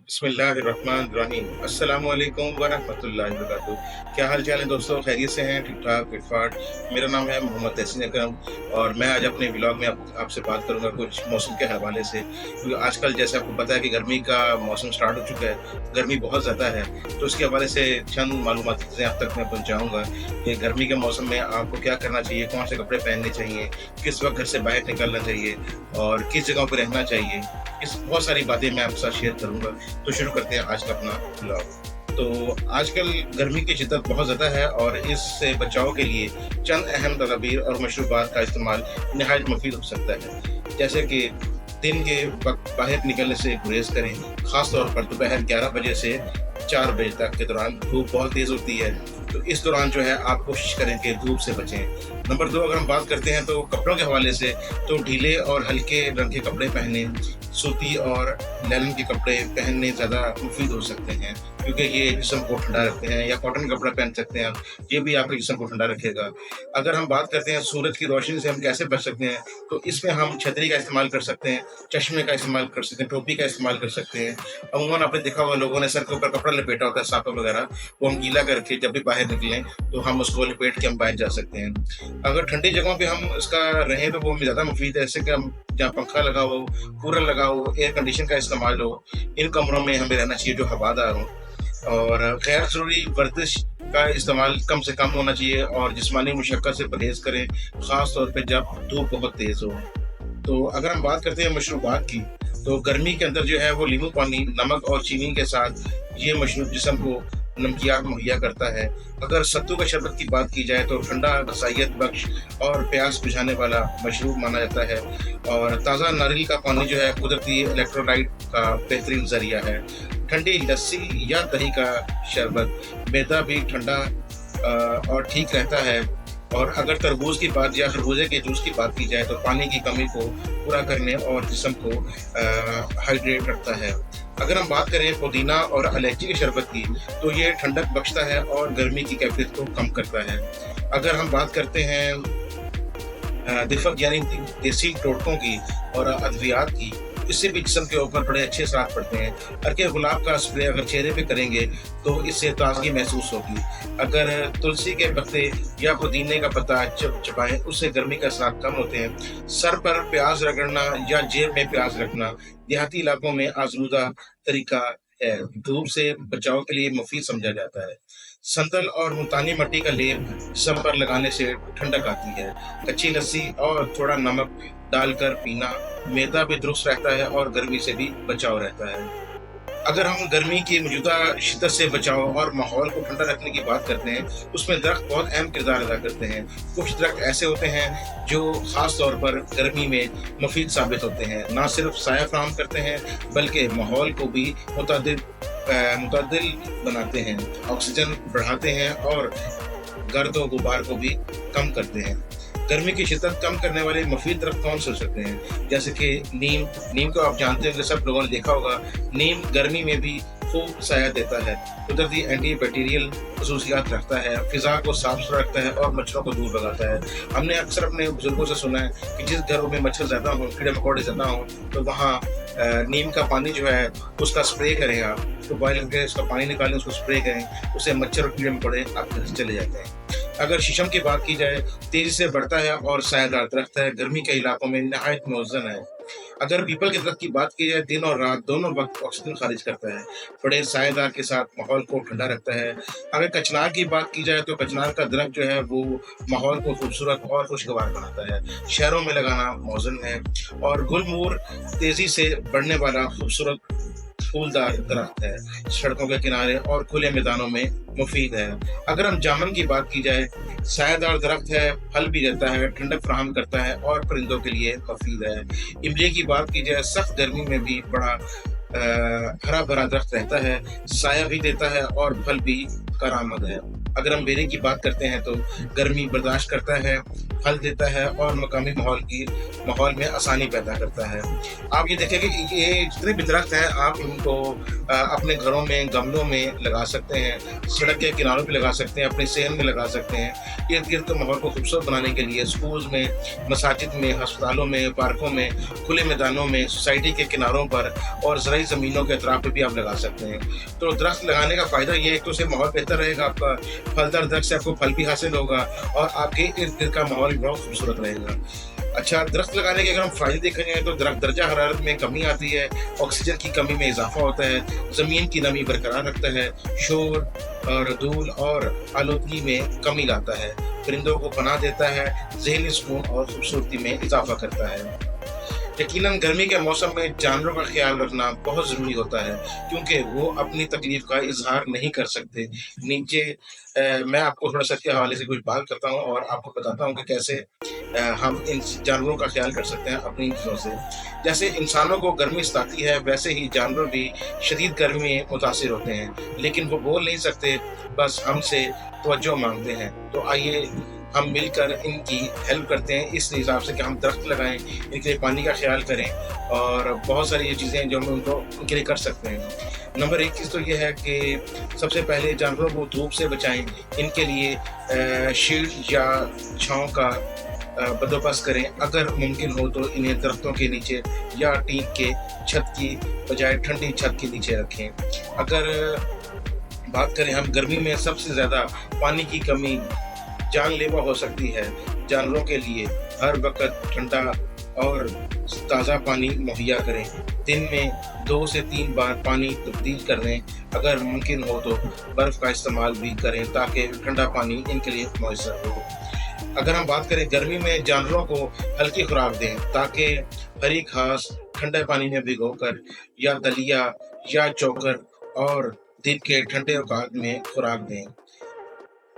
बिस्मिल्लाहिर्रहमानिर्रहीम। अस्सलामु अलैकुम वरहमतुल्लाहि वबरकातुहू। क्या हाल चाल है दोस्तों, खैरियत से हैं? ठीक ठाक फिटफाट। मेरा नाम है मोहम्मद तहसीन अकरम और मैं आज अपने व्लॉग में आपसे बात करूंगा कुछ मौसम के हवाले से, क्योंकि आजकल जैसे आपको पता है कि गर्मी का मौसम स्टार्ट हो चुका है, गर्मी बहुत ज़्यादा है। तो इसके हवाले से चंद मालूमाती चीज़ें आप तक मैं पहुँचाऊँगा कि गर्मी के मौसम में आपको क्या करना चाहिए, कौन से कपड़े पहनने चाहिए, किस वक्त घर से बाहर निकलना चाहिए और किस जगह पर रहना चाहिए। इस बहुत सारी बातें मैं आपके साथ शेयर करूँगा। तो शुरू करते हैं आज का अपना ब्लॉग। तो आजकल गर्मी की शिद्दत बहुत ज़्यादा है और इससे बचाव के लिए चंद अहम तदाबीर और मशरूबात का इस्तेमाल नहायत मुफीद हो सकता है। जैसे कि दिन के वक्त बाहर निकलने से गुरेज करें, ख़ास तौर पर दोपहर 11 बजे से 4 बजे तक के दौरान धूप बहुत तेज़ होती है। तो इस दौरान जो है आप कोशिश करें कि धूप से बचें। नंबर 2, अगर हम बात करते हैं तो कपड़ों के हवाले से, तो ढीले और हल्के रंग के कपड़े पहने, सूती और नैलन के कपड़े पहनने ज़्यादा मुफीद हो सकते हैं, क्योंकि ये जिस्म को ठंडा रखते हैं। या कॉटन कपड़ा पहन सकते हैं आप, ये भी आपके जिस्म को ठंडा रखेगा। अगर हम बात करते हैं सूरज की रोशनी से हम कैसे बच सकते हैं, तो इसमें हम छतरी का इस्तेमाल कर सकते हैं, चश्मे का इस्तेमाल कर सकते हैं, टोपी का इस्तेमाल कर सकते हैं। अमूमन आपने देखा होगा लोगों ने सर के ऊपर कपड़ा लपेटा होता है, साफा वगैरह, वो हम गीला करके जब भी बाहर निकलें तो हम उसको लपेट के हम बाहर जा सकते हैं। अगर ठंडी जगहों पे हम इसका रहें तो वो हमें ज़्यादा मुफीद है। ऐसे कि हम जहाँ पंखा लगा हो, कूलर लगा हो, एयर कंडीशन का इस्तेमाल हो, इन कमरों में हमें रहना चाहिए जो हवादार हों। और गैर ज़रूरी वर्जिश का इस्तेमाल कम से कम होना चाहिए और जिस्मानी मुशक्क़त से परहेज़ करें, ख़ास तौर पे जब धूप बहुत तेज़ हो। तो अगर हम बात करते हैं मशरूबात की, तो गर्मी के अंदर जो है वो नींबू पानी, नमक और चीनी के साथ ये मशरूब जिस्म को नमकियात मुहैया करता है। अगर सत्तू का शरबत की बात की जाए तो ठंडा, गसाइयत बख्श और प्यास बुझाने वाला मशरूब माना जाता है। और ताज़ा नारियल का पानी जो है कुदरती इलेक्ट्रोलाइट का बेहतरीन ज़रिया है। ठंडी लस्सी या दही का शरबत मैदा भी ठंडा और ठीक रहता है। और अगर तरबूज की बात या खरबूजे के जूस की बात की जाए तो पानी की कमी को पूरा करने और जिस्म को हाइड्रेट रखता है। अगर हम बात करें पुदीना और इलायची के शरबत की, तो ये ठंडक बख्शता है और गर्मी की कैफियत को कम करता है। अगर हम बात करते हैं दिफक यानी देसी टोटकों की और अद्वियात की, इससे भी जिस्म के ऊपर बड़े अच्छे असरात पड़ते हैं। अर्के गुलाब का स्प्रे अगर चेहरे पे करेंगे तो इससे ताजगी महसूस होगी। अगर तुलसी के पत्ते या पुदीने का पत्ता चबाएं, उससे गर्मी का असरात कम होते हैं। सर पर प्याज रगड़ना या जेब में प्याज रखना देहाती इलाकों में आजमूदा तरीका है, धूप से बचाव के लिए मुफीद समझा जाता है। संदल और मुल्तानी मिट्टी का लेप जिस्म पर लगाने से ठंडक आती है। कच्ची लस्सी और थोड़ा नमक डालकर पीना, मैदा भी दुरुस्त रहता है और गर्मी से भी बचाव रहता है। अगर हम गर्मी की मौजूदा शिद्दत से बचाव और माहौल को ठंडा रखने की बात करते हैं, उसमें दरख्त बहुत अहम किरदार अदा करते हैं। कुछ दरख्त ऐसे होते हैं जो ख़ास तौर पर गर्मी में मुफीद साबित होते हैं, ना सिर्फ साया फराहम करते हैं बल्कि माहौल को भी मुतअद्दिल बनाते हैं, ऑक्सीजन बढ़ाते हैं और गर्द और गुबार को भी कम करते हैं। गर्मी की शिद्दत कम करने वाले मुफीद दरख्त कौन से हो सकते हैं? जैसे कि नीम को आप जानते होंगे, सब लोगों ने देखा होगा। नीम गर्मी में भी खूब साया देता है, कुदरती एंटी बैक्टीरियल खसूसियात रखता है, फिजा को साफ सुथरा रखता है और मच्छरों को दूर भगाता है। हमने अक्सर अपने बुजुर्गों से सुना है कि जिस घरों में मच्छर ज़्यादा हों, कीड़े मकोड़े ज़्यादा हों, तो वहाँ नीम का पानी जो है उसका स्प्रे करें। आप उसको बॉयल करके उसका पानी निकालें, उसको स्प्रे करें, उससे मच्छर और कीड़े मकोड़े आपके घर से चले जाते हैं। अगर शीशम की बात की जाए, तेज़ी से बढ़ता है और सायादार दरख्त है, गर्मी के इलाकों में नहायत मुअज़्ज़न है। अगर पीपल के दरख्त की बात की जाए, दिन और रात दोनों वक्त ऑक्सीजन खारिज करता है, बड़े सायेदार के साथ माहौल को ठंडा रखता है। अगर कचनार की बात की जाए तो कचनार का दरख्त जो है वो माहौल को खूबसूरत और खुशगवार बनाता है, शहरों में लगाना मौज़ून है। और गुलमोहर तेज़ी से बढ़ने वाला खूबसूरत फूलदार दरख्त है, सड़कों के किनारे और खुले मैदानों में मुफीद है। अगर हम जामुन की बात की जाए, सायादार दरख्त है, फल भी देता है, ठंडक फराहम करता है और परिंदों के लिए मुफीद है। इमली की बात की जाए, सख्त गर्मी में भी बड़ा हरा भरा दरख्त रहता है, साया भी देता है और फल भी करामद है। अगर हम बेरी की बात करते हैं तो गर्मी बर्दाश्त करता है, پھل دیتا ہے اور مقامی ماحول میں آسانی پیدا کرتا ہے۔ آپ یہ دیکھیں کہ یہ جتنے بھی درخت ہیں آپ ان کو اپنے گھروں میں گملوں میں لگا سکتے ہیں، سڑک کے کناروں پہ لگا سکتے ہیں، اپنے صحن میں لگا سکتے ہیں۔ ارد گرد کے ماحول کو خوبصورت بنانے کے لیے اسکولز میں، مساجد میں، ہسپتالوں میں، پارکوں میں، کھلے میدانوں میں، سوسائٹی کے کناروں پر اور زرعی زمینوں کے اطراف پہ بھی آپ لگا سکتے ہیں۔ تو درخت لگانے کا فائدہ یہ ہے کہ اس سے ماحول بہتر رہے گا، آپ کا پھلدار درخت سے آپ کو پھل بھی حاصل ہوگا اور آپ کے ارد گرد کا ماحول بھی بہت خوبصورت رہے گا۔ اچھا، درخت لگانے کے اگر ہم فائدے دیکھیں گے تو درخت درجہ حرارت میں کمی آتی ہے، آکسیجن کی کمی میں اضافہ ہوتا ہے، زمین کی نمی برقرار رکھتا ہے، شور اور دھول اور آلودگی میں کمی لاتا ہے، پرندوں کو پناہ دیتا ہے، ذہنی سکون اور خوبصورتی میں اضافہ کرتا ہے۔ یقیناً گرمی کے موسم میں جانوروں کا خیال رکھنا بہت ضروری ہوتا ہے کیونکہ وہ اپنی تکلیف کا اظہار نہیں کر سکتے۔ نیچے میں آپ کو تھوڑا سا کے حوالے سے کچھ بات کرتا ہوں اور آپ کو بتاتا ہوں کہ کیسے ہم ان جانوروں کا خیال کر سکتے ہیں اپنی چیزوں سے۔ جیسے انسانوں کو گرمی ستاتی ہے ویسے ہی جانور بھی شدید گرمی میں متاثر ہوتے ہیں، لیکن وہ بول نہیں سکتے، بس ہم سے توجہ مانگتے ہیں۔ تو آئیے ہم مل کر ان کی ہیلپ کرتے ہیں اس حساب سے کہ ہم درخت لگائیں، ان کے لیے پانی کا خیال کریں اور بہت ساری یہ چیزیں ہیں جو ہم ان کے لیے کر سکتے ہیں۔ نمبر 1 چیز تو یہ ہے کہ سب سے پہلے جانوروں کو دھوپ سے بچائیں، ان کے لیے شیڈ یا چھاؤں کا بندوبست کریں، اگر ممکن ہو تو انہیں درختوں کے نیچے یا ٹین کے چھت کی بجائے ٹھنڈی چھت کے نیچے رکھیں۔ اگر بات کریں ہم گرمی میں سب سے زیادہ پانی کی کمی جان لیوا ہو سکتی ہے، جانوروں کے لیے ہر وقت ٹھنڈا اور تازہ پانی مہیا کریں، دن میں 2 سے 3 بار پانی تبدیل کر لیں، اگر ممکن ہو تو برف کا استعمال بھی کریں تاکہ ٹھنڈا پانی ان کے لیے میسر ہو۔ اگر ہم بات کریں گرمی میں جانوروں کو ہلکی خوراک دیں تاکہ ہری گھاس ٹھنڈے پانی میں بھگو کر یا دلیا یا چوکر اور دن کے ٹھنڈے اوقات میں خوراک دیں۔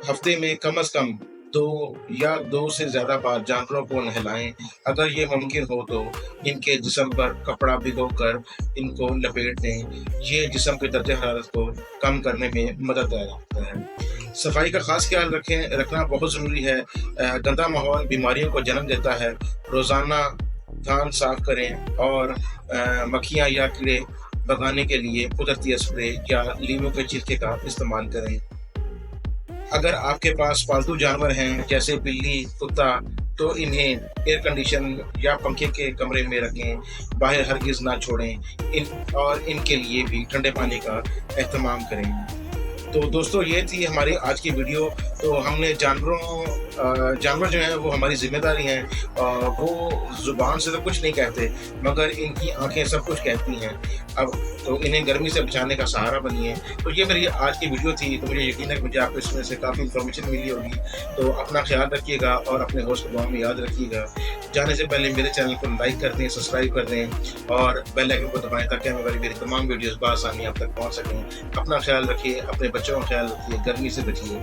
ہفتے میں کم از کم 2 سے زیادہ بار جانوروں کو نہلائیں، اگر یہ ممکن ہو تو ان کے جسم پر کپڑا بھگو کر ان کو لپیٹ دیں، یہ جسم کے درجہ حرارت کو کم کرنے میں مدد دیتا ہے۔ صفائی کا خاص خیال رکھنا بہت ضروری ہے، گندا ماحول بیماریوں کو جنم دیتا ہے۔ روزانہ تھان صاف کریں اور مکھیاں یا کیڑے بھگانے کے لیے قدرتی اسپرے یا لیموں کے چھلکے کا استعمال کریں۔ اگر آپ کے پاس پالتو جانور ہیں جیسے بلی، کتا، تو انہیں ایئر کنڈیشن یا پنکھے کے کمرے میں رکھیں، باہر ہرگز نہ چھوڑیں اور ان کے لیے بھی ٹھنڈے پانی کا اہتمام کریں۔ تو دوستو یہ تھی ہماری آج کی ویڈیو۔ تو ہم نے جانور جو ہیں وہ ہماری ذمہ داری ہیں، وہ زبان سے تو کچھ نہیں کہتے مگر ان کی آنکھیں سب کچھ کہتی ہیں۔ اب تو انہیں گرمی سے بچانے کا سہارا بنیے۔ تو یہ میری آج کی ویڈیو تھی، تو مجھے یقین ہے کہ مجھے آپ کو اس میں سے کافی انفارمیشن ملی ہوگی۔ تو اپنا خیال رکھیے گا اور اپنے ہوسٹ کو دعا میں یاد رکھیے گا۔ جانے سے پہلے میرے چینل کو لائک کر دیں، سبسکرائب کر دیں اور بیل آئکن کو دبائیں تاکہ میری تمام ویڈیوز بآسانی آپ تک پہنچ سکیں۔ اپنا خیال رکھیے، اپنے بچوں کا خیال رکھیے، گرمی سے بچیے۔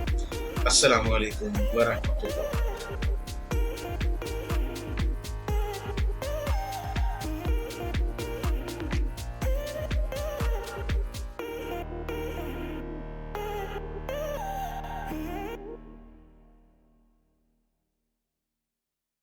السلام علیکم ورحمۃ اللہ۔